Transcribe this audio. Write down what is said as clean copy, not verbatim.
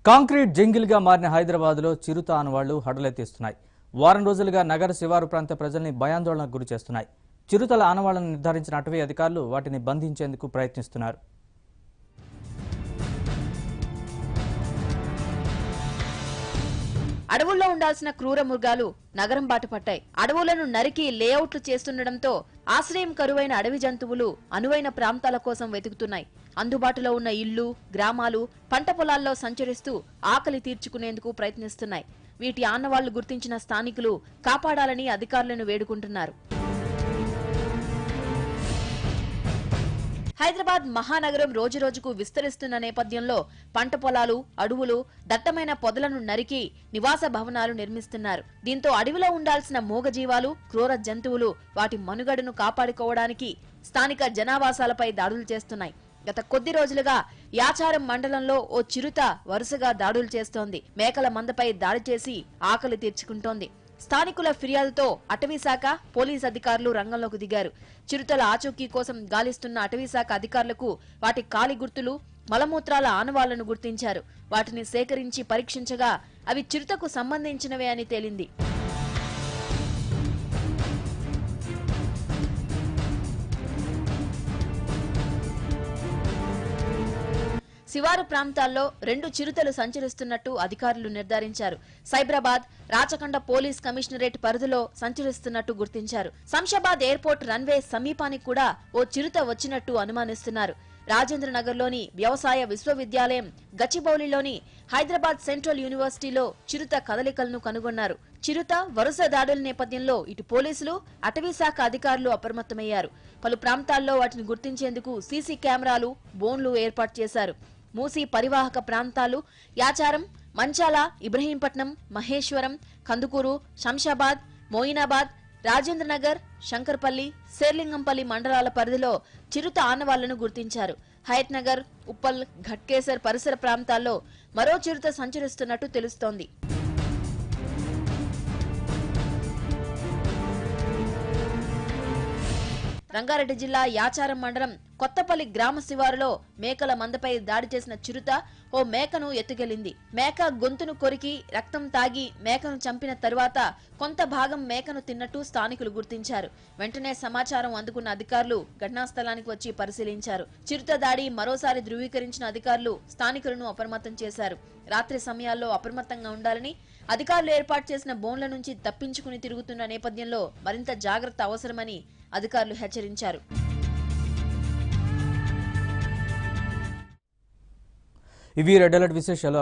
Concrete జంగిల్గా మారిన హైదరాబాద్లో చిరుత ఆనవాళ్లు హడలెత్తిస్తున్నాయి. వారం రోజులుగా నగర శివారు ప్రాంత ప్రజల్ని భయాందోళనకు గురి చేస్తున్నాయి. చిరుతల ఆనవాళ్లను నిర్ధారించిన అటవీ అధికారులు వాటిని బంధించేందుకు ప్రయత్నిస్తున్నారు. అడవుల్లో ఉండాల్సిన క్రూర మృగాలు నగరం బాట పట్టాయి. అడవులను నరికి లేఅవుట్లు చేస్తుండటంతో ఆశ్రయం కరువైన అడవి జంతువులు అనువైన ప్రాంతాల కోసం వెతుకుతున్నాయి. అందుబాటులో ఉన్న ఇళ్లు, గ్రామాలు, పంట పొలాల్లో సంచరిస్తూ ఆకలి తీర్చుకునేందుకు ప్రయత్నిస్తున్నాయి. వీటి ఆనవాళ్లు గుర్తించిన స్థానికులు కాపాడాలని అధికారులను వేడుకుంటున్నారు. హైదరాబాద్ మహానగరం రోజురోజుకు విస్తరిస్తున్న నేపథ్యంలో పంట పొలాలు, అడవులు, దట్టమైన పొదలను నరికి నివాస భవనాలు నిర్మిస్తున్నారు. దీంతో అడవిలో ఉండాల్సిన మూగజీవాలు, క్రూర జంతువులు వాటి మనుగడను కాపాడుకోవడానికి స్థానిక జనావాసాలపై దాడులు చేస్తున్నాయి. గత కొద్ది రోజులుగా యాచారం మండలంలో ఓ చిరుత వరుసగా దాడులు చేస్తోంది. మేకల మందపై దాడి చేసి ఆకలి తీర్చుకుంటోంది. స్థానికుల ఫిర్యాదుతో అటవీశాఖ, పోలీస్ అధికారులు రంగంలోకి దిగారు. చిరుతల ఆచూకీ కోసం గాలిస్తున్న అటవీశాఖ అధికారులకు వాటి కాలి గుర్తులు, మలమూత్రాల ఆనవాళ్లను గుర్తించారు. వాటిని సేకరించి పరీక్షించగా అవి చిరుతకు సంబంధించినవే అని తేలింది. శివారు ప్రాంతాల్లో 2 చిరుతలు సంచరిస్తున్నట్టు అధికారులు నిర్ధారించారు. సైబరాబాద్, రాచకొండ పోలీస్ కమిషనరేట్ పరిధిలో సంచరిస్తున్నట్టు గుర్తించారు. శంషాబాద్ ఎయిర్పోర్ట్ రన్వే సమీపానికి కూడా ఓ చిరుత వచ్చినట్టు అనుమానిస్తున్నారు. రాజేంద్ర నగర్లోని వ్యవసాయ విశ్వవిద్యాలయం, గచ్చిబౌలిలోని హైదరాబాద్ సెంట్రల్ యూనివర్సిటీలో చిరుత కదలికలను కనుగొన్నారు. చిరుత వరుస దాడుల నేపథ్యంలో ఇటు పోలీసులు, అటవీశాఖ అధికారులు అప్రమత్తమయ్యారు. పలు ప్రాంతాల్లో వాటిని గుర్తించేందుకు సీసీ కెమెరాలు, బోన్లు ఏర్పాటు చేశారు. మూసీ పరివాహక ప్రాంతాలు యాచారం, మంచాల, ఇబ్రహీంపట్నం, మహేశ్వరం, కందుకూరు, శంషాబాద్, మోయినాబాద్, రాజేంద్రనగర్, శంకర్పల్లి, శేర్లింగంపల్లి మండలాల పరిధిలో చిరుత ఆనవాళ్లను గుర్తించారు. హయత్ నగర్, ఉప్పల్, ఘట్కేసర్ పరిసర ప్రాంతాల్లో మరో చిరుత సంచరిస్తున్నట్టు తెలుస్తోంది. రంగారెడ్డి జిల్లా యాచారం మండలం కొత్తపల్లి గ్రామ శివారులో మేకల మందపై దాడి చేసిన చిరుత ఓ మేకను ఎత్తుకెళ్లింది. మేక గొంతును కొరికి రక్తం తాగి మేకను చంపిన తరువాత కొంత భాగం మేకను తిన్నట్టు స్థానికులు గుర్తించారు. వెంటనే సమాచారం అందుకున్న అధికారులు ఘటనా స్థలానికి వచ్చి పరిశీలించారు. చిరుత దాడి మరోసారి ధృవీకరించిన అధికారులు స్థానికులను అప్రమత్తం చేశారు. రాత్రి సమయాల్లో అప్రమత్తంగా ఉండాలని, అధికారులు ఏర్పాటు చేసిన బోన్ల నుంచి తప్పించుకుని తిరుగుతున్న నేపథ్యంలో మరింత జాగ్రత్త అవసరమని అధికారులు హెచ్చరించారు. ఇవి రెడ్ అలర్ట్ విశేషాలు.